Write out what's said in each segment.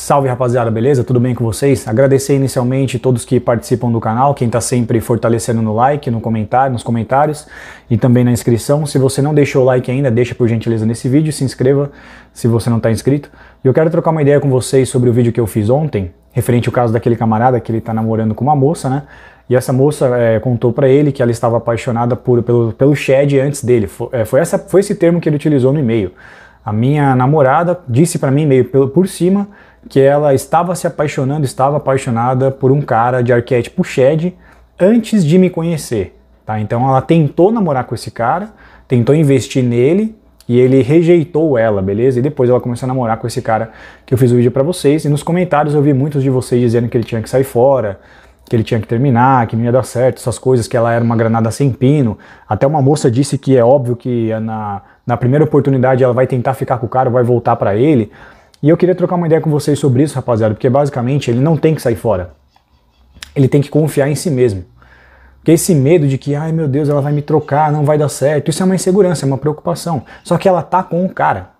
Salve rapaziada, beleza? Tudo bem com vocês? Agradecer inicialmente todos que participam do canal, quem está sempre fortalecendo no like, no comentário, nos comentários e também na inscrição. Se você não deixou o like ainda, deixa por gentileza nesse vídeo, se inscreva se você não está inscrito. E eu quero trocar uma ideia com vocês sobre o vídeo que eu fiz ontem, referente ao caso daquele camarada que ele está namorando com uma moça, né? E essa moça contou pra ele que ela estava apaixonada pelo Chad antes dele. Foi esse termo que ele utilizou no e-mail. A minha namorada disse pra mim, meio por cima, que ela estava apaixonada por um cara de arquétipo Chad antes de me conhecer, tá? Então ela tentou namorar com esse cara, tentou investir nele e ele rejeitou ela, beleza? E depois ela começou a namorar com esse cara que eu fiz o vídeo pra vocês. E nos comentários eu vi muitos de vocês dizendo que ele tinha que sair fora, que ele tinha que terminar, que não ia dar certo, essas coisas, que ela era uma granada sem pino. Até uma moça disse que é óbvio que na primeira oportunidade ela vai tentar ficar com o cara, vai voltar pra ele. E eu queria trocar uma ideia com vocês sobre isso, rapaziada, porque basicamente ele não tem que sair fora. Ele tem que confiar em si mesmo. Porque esse medo de que, ai meu Deus, ela vai me trocar, não vai dar certo, isso é uma insegurança, é uma preocupação. Só que ela tá com o cara.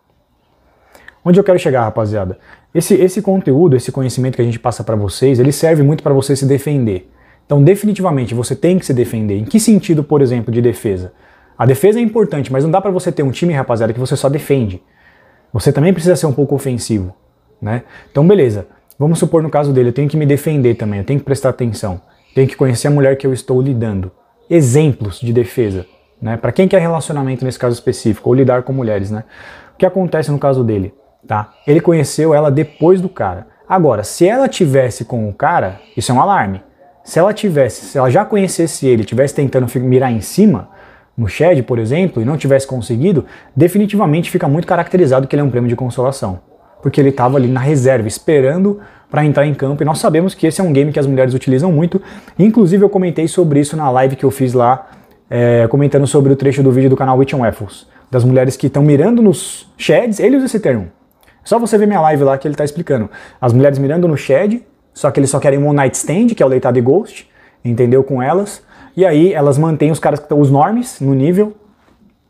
Onde eu quero chegar, rapaziada? Esse conteúdo, esse conhecimento que a gente passa pra vocês, ele serve muito pra você se defender. Então, definitivamente, você tem que se defender. Em que sentido, por exemplo, de defesa? A defesa é importante, mas não dá pra você ter um time, rapaziada, que você só defende. Você também precisa ser um pouco ofensivo, né? Então, beleza. Vamos supor no caso dele, eu tenho que me defender também, eu tenho que prestar atenção. Tenho que conhecer a mulher que eu estou lidando. Exemplos de defesa, né? Pra quem quer relacionamento nesse caso específico, ou lidar com mulheres, né? O que acontece no caso dele? Tá? Ele conheceu ela depois do cara. Agora, se ela tivesse com o cara, isso é um alarme. Se ela já conhecesse ele, tivesse tentando mirar em cima, no Chad, por exemplo, e não tivesse conseguido, definitivamente fica muito caracterizado que ele é um prêmio de consolação. Porque ele estava ali na reserva, esperando para entrar em campo, e nós sabemos que esse é um game que as mulheres utilizam muito. Inclusive eu comentei sobre isso na live que eu fiz lá, comentando sobre o trecho do vídeo do canal Witch and Waffles, das mulheres que estão mirando nos Chads. Ele usa esse termo. É só você ver minha live lá que ele está explicando. As mulheres mirando no Chad, só que eles só querem um one night stand, que é o deitado e ghost, entendeu? Com elas. E aí elas mantêm os caras que estão, os normies, no nível,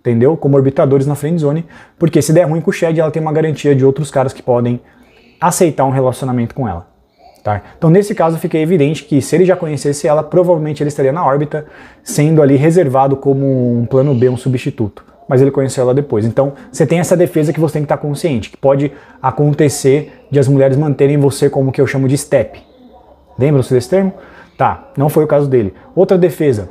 entendeu? Como orbitadores na friendzone, porque se der ruim com o Chad, ela tem uma garantia de outros caras que podem aceitar um relacionamento com ela. Tá? Então nesse caso fica evidente que se ele já conhecesse ela, provavelmente ele estaria na órbita, sendo ali reservado como um plano B, um substituto. Mas ele conheceu ela depois. Então você tem essa defesa que você tem que estar consciente, que pode acontecer de as mulheres manterem você como que eu chamo de step. Lembram-se desse termo? Tá, não foi o caso dele. Outra defesa,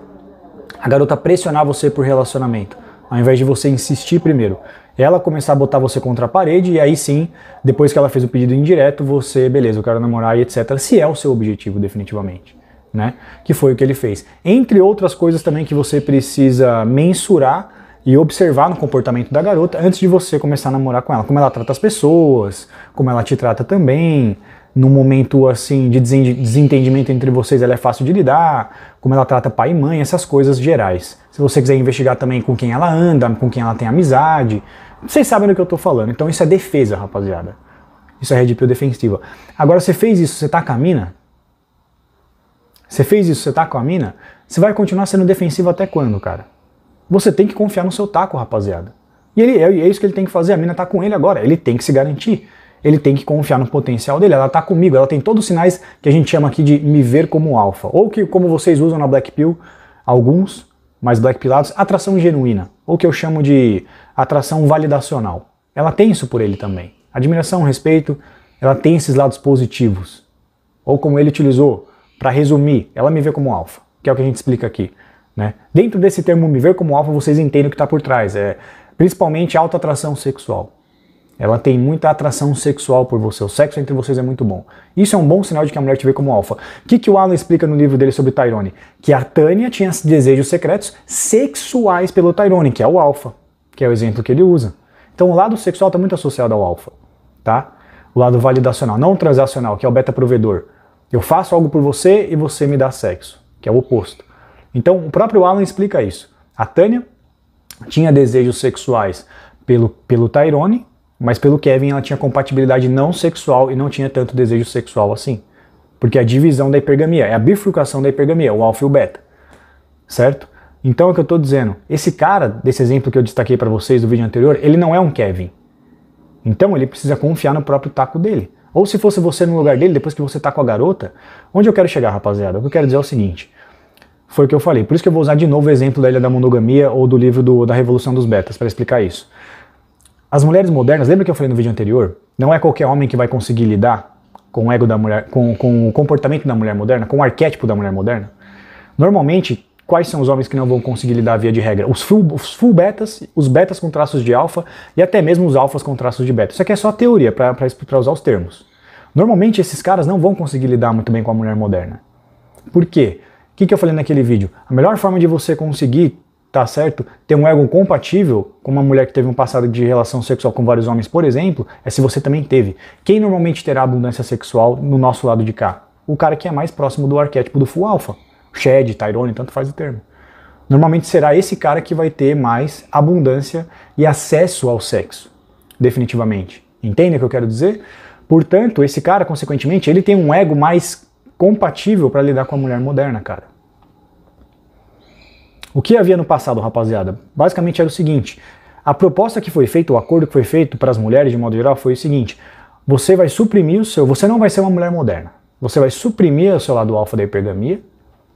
a garota pressionar você por relacionamento, ao invés de você insistir primeiro. Ela começar a botar você contra a parede e aí sim, depois que ela fez o pedido indireto, você, beleza, eu quero namorar e etc. Se é o seu objetivo, definitivamente, né? Que foi o que ele fez. Entre outras coisas também que você precisa mensurar e observar no comportamento da garota antes de você começar a namorar com ela. Como ela trata as pessoas, como ela te trata também. Num momento assim de desentendimento entre vocês, ela é fácil de lidar, como ela trata pai e mãe, essas coisas gerais. Se você quiser investigar também com quem ela anda, com quem ela tem amizade, vocês sabem do que eu tô falando. Então isso é defesa, rapaziada. Isso é red pill defensiva. Agora, você fez isso, você tá com a mina? Você fez isso, você tá com a mina? Você vai continuar sendo defensivo até quando, cara? Você tem que confiar no seu taco, rapaziada. E é isso que ele tem que fazer, a mina tá com ele agora, ele tem que se garantir. Ele tem que confiar no potencial dele, ela tá comigo, ela tem todos os sinais que a gente chama aqui de me ver como alfa. Ou que, como vocês usam na Black Pill, alguns mais Black Pillados, atração genuína. Ou que eu chamo de atração validacional. Ela tem isso por ele também. Admiração, respeito, ela tem esses lados positivos. Ou como ele utilizou, para resumir, ela me vê como alfa, que é o que a gente explica aqui. Né? Dentro desse termo me ver como alfa, vocês entendem o que está por trás. Principalmente alta atração sexual. Ela tem muita atração sexual por você, o sexo entre vocês é muito bom. Isso é um bom sinal de que a mulher te vê como alfa. O que o Alan explica no livro dele sobre Tyrone? Que a Tânia tinha desejos secretos sexuais pelo Tyrone, que é o alfa, que é o exemplo que ele usa. Então o lado sexual está muito associado ao alfa, tá? O lado validacional, não transacional, que é o beta provedor. Eu faço algo por você e você me dá sexo, que é o oposto. Então o próprio Alan explica isso. A Tânia tinha desejos sexuais pelo Tyrone, mas pelo Kevin ela tinha compatibilidade não sexual e não tinha tanto desejo sexual assim. Porque é a divisão da hipergamia, é a bifurcação da hipergamia, o alfa e o beta. Certo? Então é o que eu estou dizendo. Esse cara, desse exemplo que eu destaquei para vocês do vídeo anterior, ele não é um Kevin. Então ele precisa confiar no próprio taco dele. Ou se fosse você no lugar dele, depois que você tá com a garota, onde eu quero chegar, rapaziada? O que eu quero dizer é o seguinte, foi o que eu falei, por isso que eu vou usar de novo o exemplo da Ilha da Monogamia ou do livro da Revolução dos Betas, para explicar isso. As mulheres modernas, lembra que eu falei no vídeo anterior? Não é qualquer homem que vai conseguir lidar com o ego da mulher, com o comportamento da mulher moderna, com o arquétipo da mulher moderna. Normalmente, quais são os homens que não vão conseguir lidar via de regra? Os full betas, os betas com traços de alfa e até mesmo os alfas com traços de beta. Isso aqui é só teoria, para usar os termos. Normalmente esses caras não vão conseguir lidar muito bem com a mulher moderna. Por quê? O que eu falei naquele vídeo? A melhor forma de você conseguir, tá certo, ter um ego compatível com uma mulher que teve um passado de relação sexual com vários homens, por exemplo, é se você também teve. Quem normalmente terá abundância sexual no nosso lado de cá? O cara que é mais próximo do arquétipo do full alpha. Shed, Tyrone, tanto faz o termo. Normalmente será esse cara que vai ter mais abundância e acesso ao sexo, definitivamente. Entende o que eu quero dizer? Portanto, esse cara, consequentemente, ele tem um ego mais compatível para lidar com a mulher moderna, cara. O que havia no passado, rapaziada? Basicamente era o seguinte, a proposta que foi feita, o acordo que foi feito para as mulheres de modo geral foi o seguinte, você vai suprimir você não vai ser uma mulher moderna, você vai suprimir o seu lado alfa da hipergamia,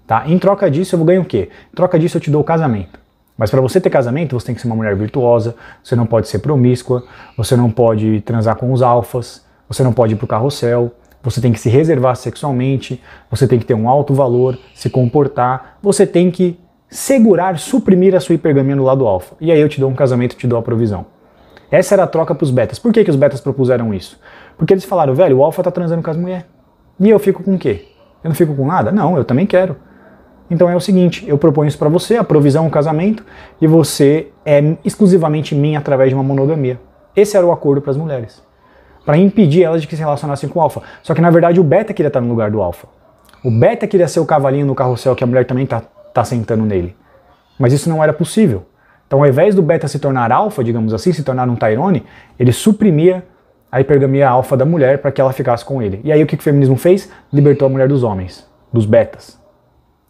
tá? Em troca disso eu ganho o quê? Em troca disso eu te dou o casamento. Mas para você ter casamento, você tem que ser uma mulher virtuosa, você não pode ser promíscua, você não pode transar com os alfas, você não pode ir pro carrossel, você tem que se reservar sexualmente, você tem que ter um alto valor, se comportar, você tem que segurar, suprimir a sua hipergamia no lado alfa. E aí eu te dou um casamento, te dou a provisão. Essa era a troca pros betas. Por que os betas propuseram isso? Porque eles falaram, velho, o alfa tá transando com as mulheres. E eu fico com o quê? Eu não fico com nada? Não, eu também quero. Então é o seguinte, eu proponho isso pra você, a provisão, o casamento, e você é exclusivamente minha através de uma monogamia. Esse era o acordo para as mulheres. Para impedir elas de que se relacionassem com o alfa. Só que na verdade o beta queria estar no lugar do alfa. O beta queria ser o cavalinho no carrossel que a mulher também tá sentando nele. Mas isso não era possível. Então ao invés do beta se tornar alfa, digamos assim, se tornar um Tyrone, ele suprimia a hipergamia alfa da mulher para que ela ficasse com ele. E aí o que o feminismo fez? Libertou a mulher dos homens, dos betas.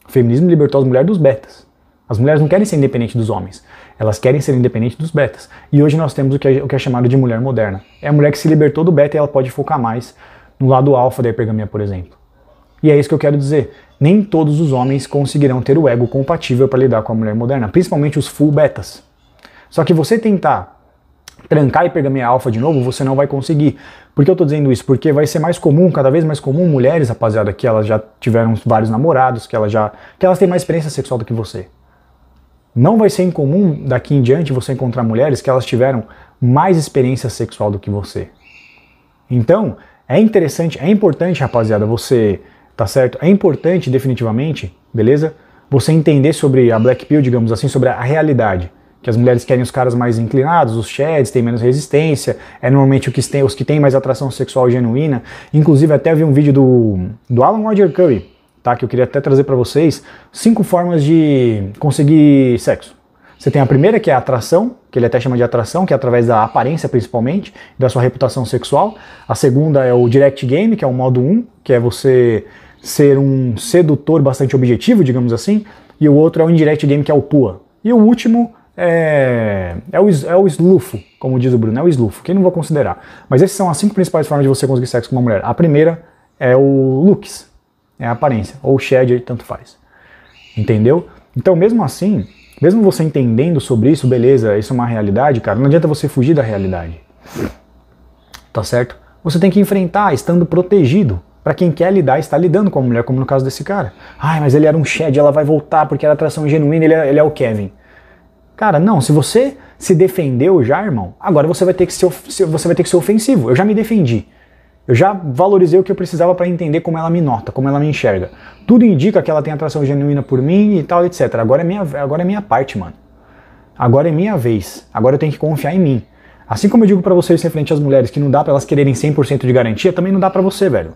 O feminismo libertou as mulheres dos betas. As mulheres não querem ser independentes dos homens, elas querem ser independentes dos betas. E hoje nós temos o que é chamado de mulher moderna. É a mulher que se libertou do beta e ela pode focar mais no lado alfa da hipergamia, por exemplo. E é isso que eu quero dizer. Nem todos os homens conseguirão ter o ego compatível para lidar com a mulher moderna, principalmente os full betas. Só que você tentar trancar a hipergamia alfa de novo, você não vai conseguir. Por que eu tô dizendo isso? Porque vai ser mais comum, cada vez mais comum, mulheres, rapaziada, que elas já tiveram vários namorados, que elas têm mais experiência sexual do que você. Não vai ser incomum daqui em diante você encontrar mulheres que elas tiveram mais experiência sexual do que você. Então, é interessante, é importante, rapaziada, você, tá certo? É importante, definitivamente, beleza? Você entender sobre a Black Pill, digamos assim, sobre a realidade. Que as mulheres querem os caras mais inclinados, os sheds, têm menos resistência, é normalmente os que têm mais atração sexual genuína. Inclusive, até vi um vídeo do Alan Roger Curry, tá, que eu queria até trazer para vocês, 5 formas de conseguir sexo. Você tem a primeira, que é a atração, que ele até chama de atração, que é através da aparência principalmente, da sua reputação sexual. A segunda é o Direct Game, que é o modo 1, que é você ser um sedutor bastante objetivo, digamos assim. E o outro é o Indirect Game, que é o PUA. E o último é o slufo, como diz o Bruno, é o slufo, que eu não vou considerar. Mas essas são as 5 principais formas de você conseguir sexo com uma mulher. A primeira é o looks, é a aparência, ou shed, tanto faz. Entendeu? Então, mesmo assim, mesmo você entendendo sobre isso, beleza, isso é uma realidade, cara, não adianta você fugir da realidade. Tá certo? Você tem que enfrentar, estando protegido. Pra quem quer lidar, está lidando com a mulher, como no caso desse cara. Ai, mas ele era um shed, ela vai voltar porque era atração genuína, ele é o Kevin. Cara, não, se você se defendeu já, irmão, agora você vai ter que ser ofensivo. Eu já me defendi. Eu já valorizei o que eu precisava para entender como ela me nota, como ela me enxerga. Tudo indica que ela tem atração genuína por mim e tal, etc. Agora é minha parte, mano. Agora é minha vez. Agora eu tenho que confiar em mim. Assim como eu digo pra vocês referente às mulheres que não dá pra elas quererem 100% de garantia, também não dá pra você, velho.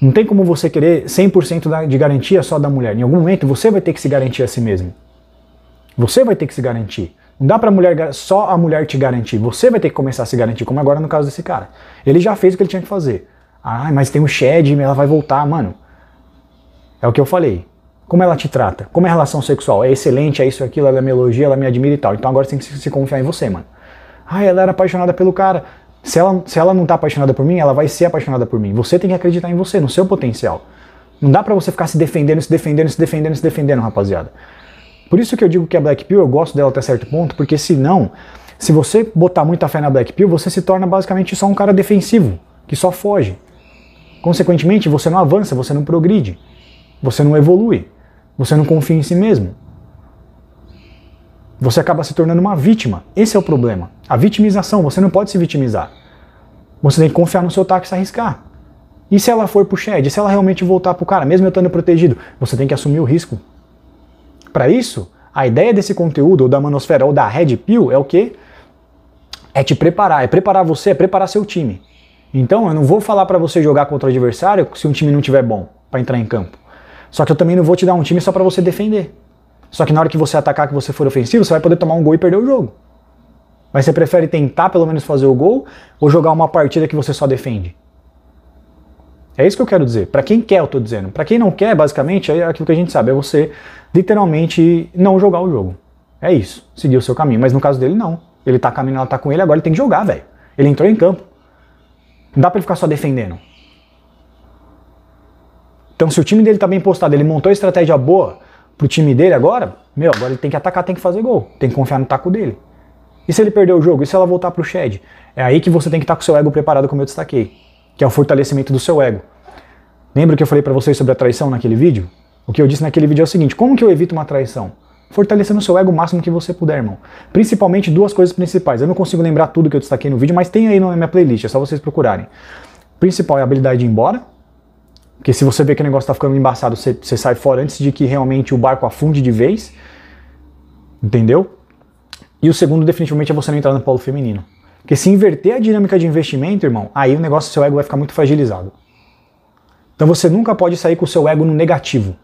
Não tem como você querer 100% de garantia só da mulher. Em algum momento você vai ter que se garantir a si mesmo. Você vai ter que se garantir. Não dá pra só a mulher te garantir. Você vai ter que começar a se garantir, como agora no caso desse cara. Ele já fez o que ele tinha que fazer. Ah, mas tem o shed, ela vai voltar. Mano, é o que eu falei. Como ela te trata? Como é a relação sexual? É excelente, é isso, é aquilo, ela me elogia, ela me admira e tal. Então agora você tem que se confiar em você, mano. Ah, ela era apaixonada pelo cara. Se ela não tá apaixonada por mim, ela vai ser apaixonada por mim. Você tem que acreditar em você, no seu potencial. Não dá pra você ficar se defendendo, rapaziada. Por isso que eu digo que a Black Pill, eu gosto dela até certo ponto, porque senão, se você botar muita fé na Black Pill, você se torna basicamente só um cara defensivo, que só foge. Consequentemente, você não avança, você não progride, você não evolui, você não confia em si mesmo. Você acaba se tornando uma vítima. Esse é o problema. A vitimização, você não pode se vitimizar. Você tem que confiar no seu taco e se arriscar. E se ela for pro Shed? E se ela realmente voltar pro cara, mesmo eu estando protegido? Você tem que assumir o risco. Para isso, a ideia desse conteúdo, ou da manosfera, ou da Red Pill, é o quê? É te preparar. É preparar você, é preparar seu time. Então, eu não vou falar para você jogar contra o adversário se um time não tiver bom para entrar em campo. Só que eu também não vou te dar um time só para você defender. Só que na hora que você atacar, que você for ofensivo, você vai poder tomar um gol e perder o jogo. Mas você prefere tentar pelo menos fazer o gol ou jogar uma partida que você só defende? É isso que eu quero dizer. Para quem quer, eu tô dizendo. Para quem não quer, basicamente, é aquilo que a gente sabe. É você, literalmente, não jogar o jogo. É isso. Seguir o seu caminho. Mas no caso dele, não. Ele tá caminhando, ela tá com ele, agora ele tem que jogar, velho. Ele entrou em campo. Não dá pra ele ficar só defendendo. Então, se o time dele tá bem postado, ele montou a estratégia boa pro time dele agora, agora ele tem que atacar, tem que fazer gol. Tem que confiar no taco dele. E se ele perder o jogo? E se ela voltar pro Shed? É aí que você tem que estar com o seu ego preparado, como eu destaquei. Que é o fortalecimento do seu ego. Lembra que eu falei pra vocês sobre a traição naquele vídeo? O que eu disse naquele vídeo é o seguinte: como que eu evito uma traição? Fortalecendo o seu ego o máximo que você puder, irmão. Principalmente duas coisas principais. Eu não consigo lembrar tudo que eu destaquei no vídeo, mas tem aí na minha playlist, é só vocês procurarem. O principal é a habilidade de ir embora. Porque se você vê que o negócio tá ficando embaçado, você sai fora antes de que realmente o barco afunde de vez. Entendeu? E o segundo, definitivamente, é você não entrar no polo feminino. Porque se inverter a dinâmica de investimento, irmão, aí o negócio do seu ego vai ficar muito fragilizado. Então você nunca pode sair com o seu ego no negativo.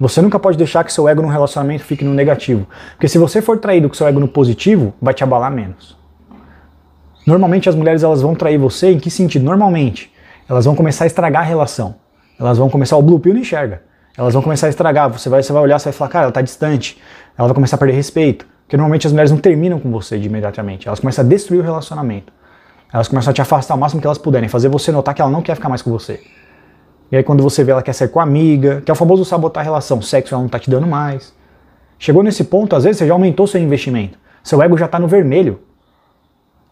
Você nunca pode deixar que seu ego no relacionamento fique no negativo. Porque se você for traído com seu ego no positivo, vai te abalar menos. Normalmente as mulheres elas vão trair você em que sentido? Normalmente, elas vão começar a estragar a relação. Elas vão começar, o Blue Pill não enxerga. Elas vão começar a estragar, você vai olhar, você vai falar, cara, ela tá distante. Ela vai começar a perder respeito. Porque normalmente as mulheres não terminam com você de imediatamente. Elas começam a destruir o relacionamento. Elas começam a te afastar o máximo que elas puderem, fazer você notar que ela não quer ficar mais com você. E aí quando você vê ela quer sair com a amiga, que é o famoso sabotar a relação, sexo ela não tá te dando mais. Chegou nesse ponto, às vezes você já aumentou seu investimento. Seu ego já tá no vermelho.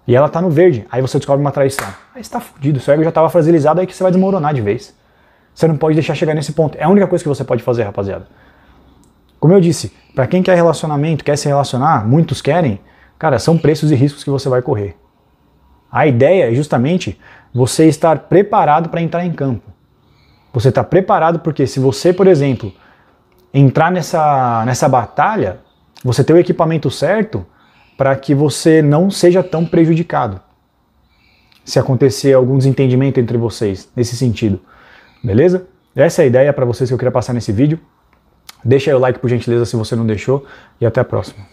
E ela tá no verde. Aí você descobre uma traição. Aí você tá fudido, seu ego já tava fragilizado, aí que você vai desmoronar de vez. Você não pode deixar chegar nesse ponto. É a única coisa que você pode fazer, rapaziada. Como eu disse, pra quem quer relacionamento, quer se relacionar, muitos querem, cara, são preços e riscos que você vai correr. A ideia é justamente você estar preparado para entrar em campo. Você está preparado porque se você, por exemplo, entrar nessa batalha, você ter o equipamento certo para que você não seja tão prejudicado. Se acontecer algum desentendimento entre vocês, nesse sentido. Beleza? Essa é a ideia para vocês que eu queria passar nesse vídeo. Deixa aí o like por gentileza se você não deixou e até a próxima.